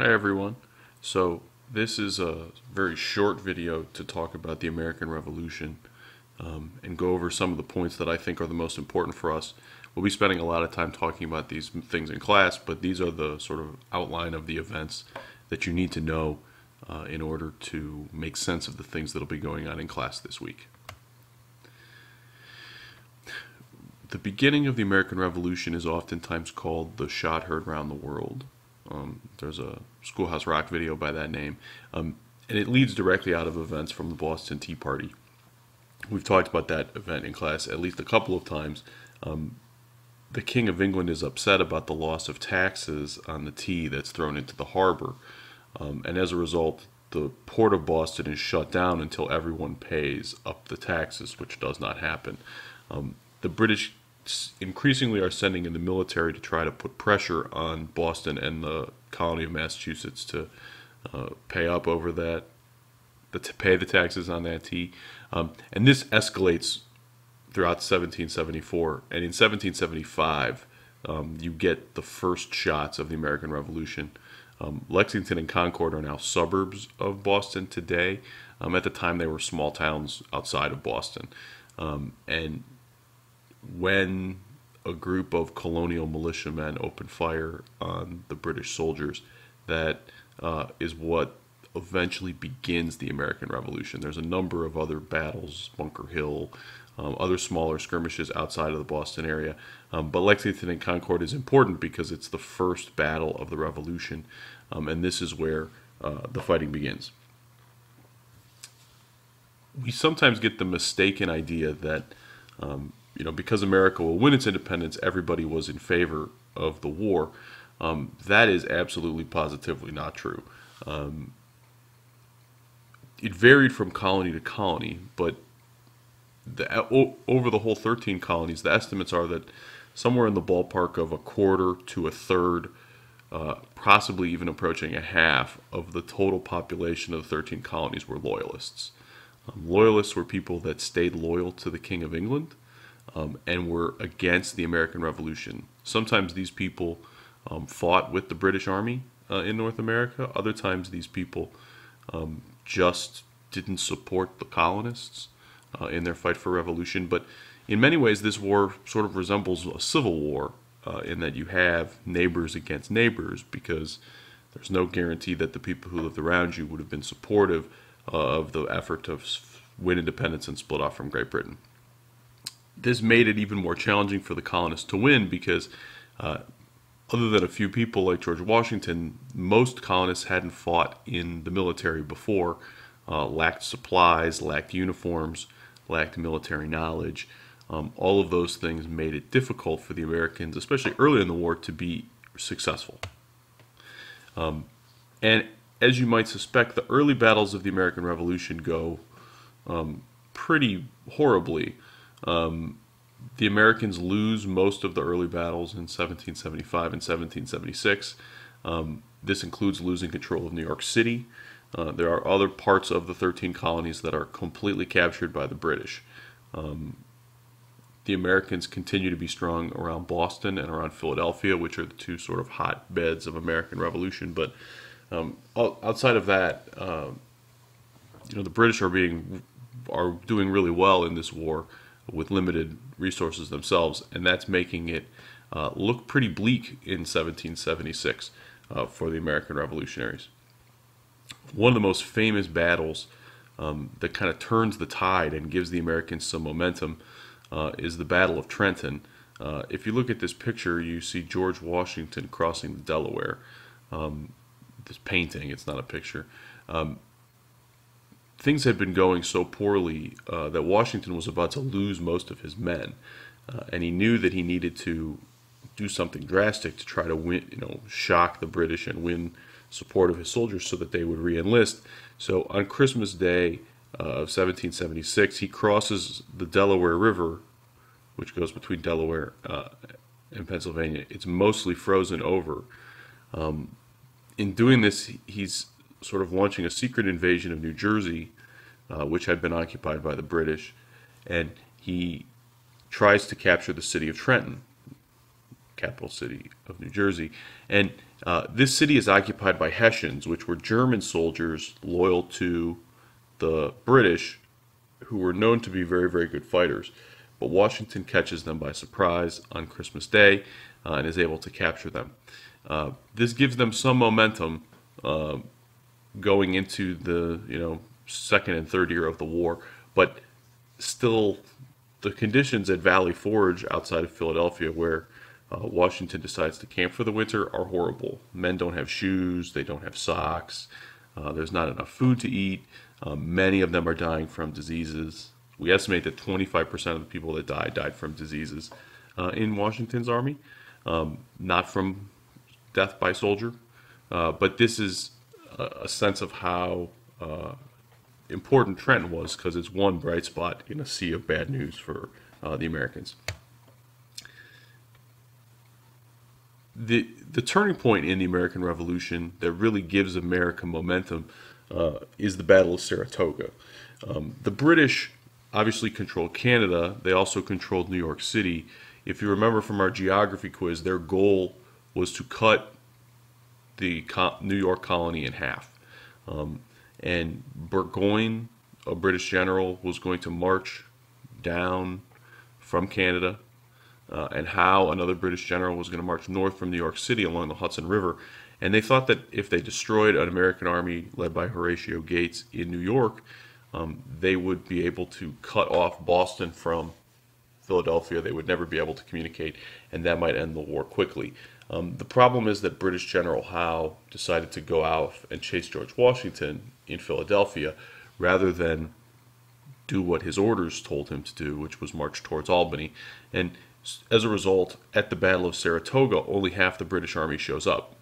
Hi everyone. So this is a very short video to talk about the American Revolution and go over some of the points that I think are the most important for us. We'll be spending a lot of time talking about these things in class, but these are the sort of outline of the events that you need to know in order to make sense of the things that will be going on in class this week. The beginning of the American Revolution is oftentimes called the shot heard round the world. There's a Schoolhouse Rock video by that name, and it leads directly out of events from the Boston Tea Party. We've talked about that event in class at least a couple of times. The King of England is upset about the loss of taxes on the tea that's thrown into the harbor, and as a result, the port of Boston is shut down until everyone pays up the taxes, which does not happen. The British increasingly are sending in the military to try to put pressure on Boston and the colony of Massachusetts to pay up over that, to pay the taxes on that tea. And this escalates throughout 1774. And in 1775, you get the first shots of the American Revolution. Lexington and Concord are now suburbs of Boston today. At the time, they were small towns outside of Boston. And when a group of colonial militiamen opened fire on the British soldiers, that is what eventually begins the American Revolution. There's a number of other battles, Bunker Hill, other smaller skirmishes outside of the Boston area. But Lexington and Concord is important because it's the first battle of the Revolution, and this is where the fighting begins. We sometimes get the mistaken idea that because America will win its independence, everybody was in favor of the war. That is absolutely positively not true. It varied from colony to colony, but over the whole 13 colonies, the estimates are that somewhere in the ballpark of a quarter to a third, possibly even approaching a half of the total population of the 13 colonies were loyalists. Loyalists were people that stayed loyal to the King of England and were against the American Revolution. Sometimes these people fought with the British Army in North America. Other times these people just didn't support the colonists in their fight for revolution. But in many ways, this war sort of resembles a civil war in that you have neighbors against neighbors, because there's no guarantee that the people who lived around you would have been supportive of the effort to win independence and split off from Great Britain. This made it even more challenging for the colonists to win because other than a few people like George Washington, most colonists hadn't fought in the military before, lacked supplies, lacked uniforms, lacked military knowledge. All of those things made it difficult for the Americans, especially early in the war, to be successful. And as you might suspect, the early battles of the American Revolution go pretty horribly. The Americans lose most of the early battles in 1775 and 1776. This includes losing control of New York City. There are other parts of the 13 colonies that are completely captured by the British. The Americans continue to be strong around Boston and around Philadelphia, which are the two sort of hotbeds of American Revolution. But outside of that, the British are doing really well in this war with limited resources themselves, and that's making it look pretty bleak in 1776 for the American revolutionaries. One of the most famous battles that kind of turns the tide and gives the Americans some momentum is the Battle of Trenton. If you look at this picture, you see George Washington crossing the Delaware. This painting, it's not a picture. Things had been going so poorly that Washington was about to lose most of his men, and he knew that he needed to do something drastic to try to win, shock the British and win support of his soldiers so that they would re-enlist. So on Christmas Day of 1776, he crosses the Delaware River, which goes between Delaware and Pennsylvania. It's mostly frozen over. In doing this, he's sort of launching a secret invasion of New Jersey, which had been occupied by the British, and he tries to capture the city of Trenton, capital city of New Jersey. And This city is occupied by Hessians, which were German soldiers loyal to the British, who were known to be very, very good fighters. But Washington catches them by surprise on Christmas Day and is able to capture them. This gives them some momentum going into the second and third year of the war, but still the conditions at Valley Forge outside of Philadelphia, where Washington decides to camp for the winter, are horrible. Men don't have shoes, they don't have socks, there's not enough food to eat. Many of them are dying from diseases. We estimate that 25% of the people that died from diseases in Washington's army, not from death by soldier. But this is a sense of how important Trenton was, because it's one bright spot in a sea of bad news for the Americans. The turning point in the American Revolution that really gives America momentum is the Battle of Saratoga. The British obviously controlled Canada. They also controlled New York City. If you remember from our geography quiz, their goal was to cut the New York colony in half. And Burgoyne, a British general, was going to march down from Canada, and Howe, another British general, was going to march north from New York City along the Hudson River. And they thought that if they destroyed an American army led by Horatio Gates in New York, they would be able to cut off Boston from Philadelphia. They would never be able to communicate, and that might end the war quickly. The problem is that British General Howe decided to go out and chase George Washington in Philadelphia rather than do what his orders told him to do, which was march towards Albany. And as a result, at the Battle of Saratoga, only half the British army shows up.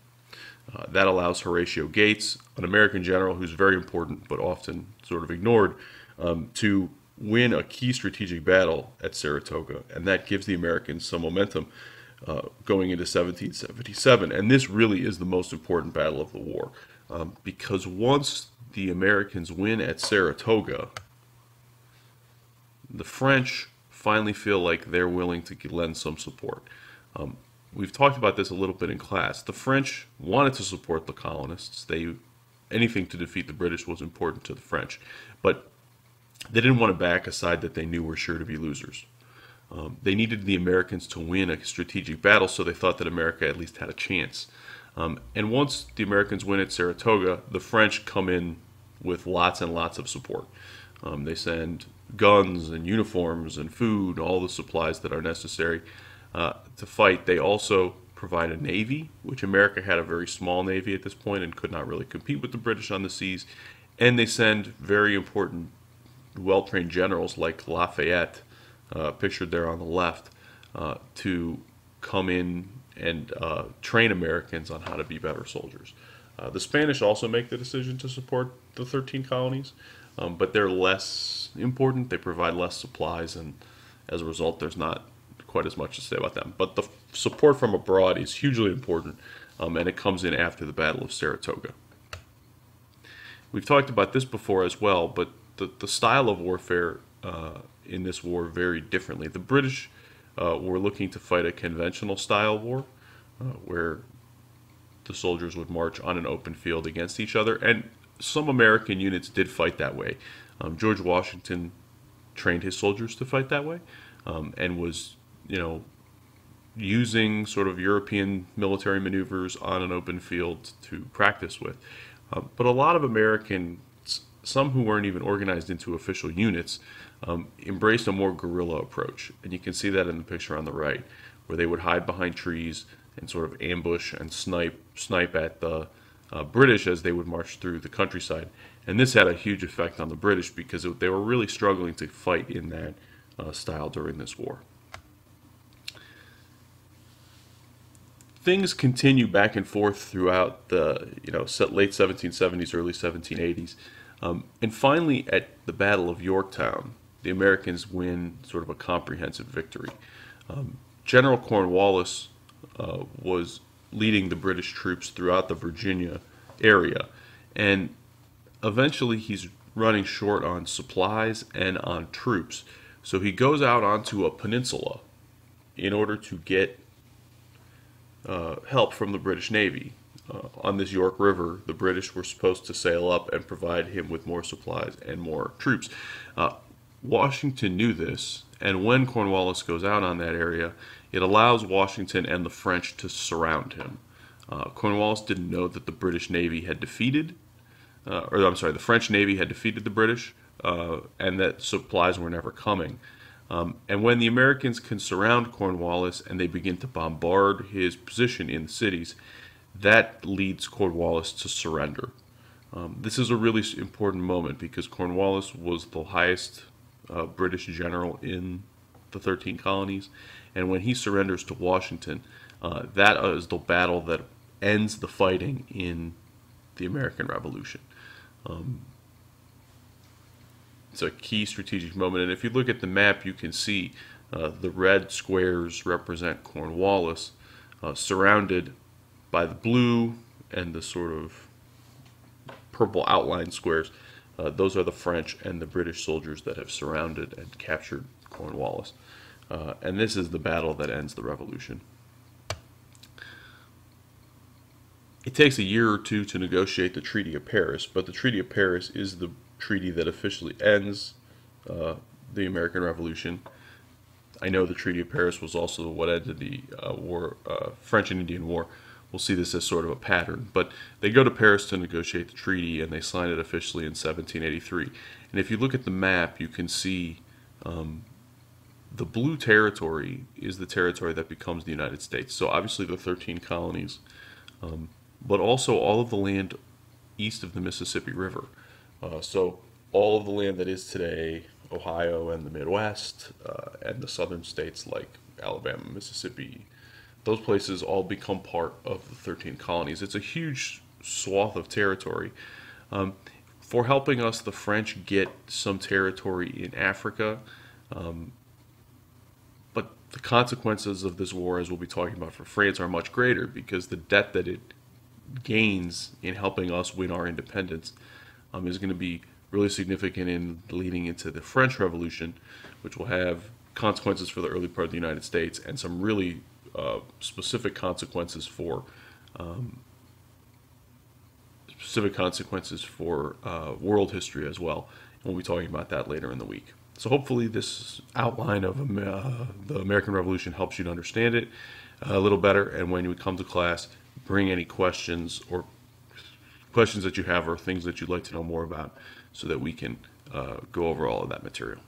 That allows Horatio Gates, an American general who's very important but often sort of ignored, to win a key strategic battle at Saratoga, and that gives the Americans some momentum going into 1777. And this really is the most important battle of the war, because once the Americans win at Saratoga, the French finally feel like they're willing to lend some support. We've talked about this a little bit in class. The French wanted to support the colonists. Anything to defeat the British was important to the French, but they didn't want to back a side that they knew were sure to be losers. They needed the Americans to win a strategic battle, so they thought that America at least had a chance. And once the Americans win at Saratoga, the French come in with lots and lots of support. They send guns and uniforms and food, all the supplies that are necessary to fight. They also provide a navy, which America had a very small navy at this point and could not really compete with the British on the seas. And they send very important, well-trained generals like Lafayette, pictured there on the left, to come in and train Americans on how to be better soldiers. The Spanish also make the decision to support the 13 colonies, but they're less important. They provide less supplies, and as a result, there's not quite as much to say about them. But the support from abroad is hugely important, and it comes in after the Battle of Saratoga. We've talked about this before as well, but the style of warfare in this war varied differently. The British were looking to fight a conventional style war, where the soldiers would march on an open field against each other, and some American units did fight that way. George Washington trained his soldiers to fight that way, and was, using sort of European military maneuvers on an open field to practice with. But a lot of Americans, some who weren't even organized into official units, embraced a more guerrilla approach. And you can see that in the picture on the right, where they would hide behind trees and sort of ambush and snipe at the British as they would march through the countryside. And this had a huge effect on the British because they were really struggling to fight in that style during this war. Things continue back and forth throughout the late 1770s, early 1780s. And finally, at the Battle of Yorktown, the Americans win sort of a comprehensive victory. General Cornwallis was leading the British troops throughout the Virginia area, and eventually he's running short on supplies and on troops. So he goes out onto a peninsula in order to get help from the British Navy. on this York River, the British were supposed to sail up and provide him with more supplies and more troops. Uh, Washington knew this, and when Cornwallis goes out on that area, it allows Washington and the French to surround him. Cornwallis didn't know that the British Navy had defeated, or I'm sorry, the French Navy had defeated the British, and that supplies were never coming. And when the Americans can surround Cornwallis and they begin to bombard his position in the cities, that leads Cornwallis to surrender. This is a really important moment because Cornwallis was the highest British general in the 13 colonies, and when he surrenders to Washington, that is the battle that ends the fighting in the American Revolution. It's a key strategic moment, and if you look at the map, you can see the red squares represent Cornwallis, surrounded by the blue and the sort of purple outline squares. Those are the French and the British soldiers that have surrounded and captured Cornwallis. And this is the battle that ends the revolution. It takes a year or two to negotiate the Treaty of Paris, but the Treaty of Paris is the treaty that officially ends the American Revolution. I know the Treaty of Paris was also what ended the French and Indian War. We'll see this as sort of a pattern, but they go to Paris to negotiate the treaty, and they sign it officially in 1783. And if you look at the map, you can see the blue territory is the territory that becomes the United States. So obviously the 13 colonies, but also all of the land east of the Mississippi River. So all of the land that is today Ohio and the Midwest, and the southern states like Alabama, Mississippi, those places all become part of the 13 colonies. It's a huge swath of territory. For helping us, the French get some territory in Africa, but the consequences of this war, as we'll be talking about for France, are much greater because the debt that it gains in helping us win our independence is going to be really significant in leading into the French Revolution, which will have consequences for the early part of the United States and some really specific consequences for world history as well. And we'll be talking about that later in the week. So hopefully this outline of the American Revolution helps you to understand it a little better. And when you come to class, bring any questions or questions that you have or things that you'd like to know more about so that we can go over all of that material.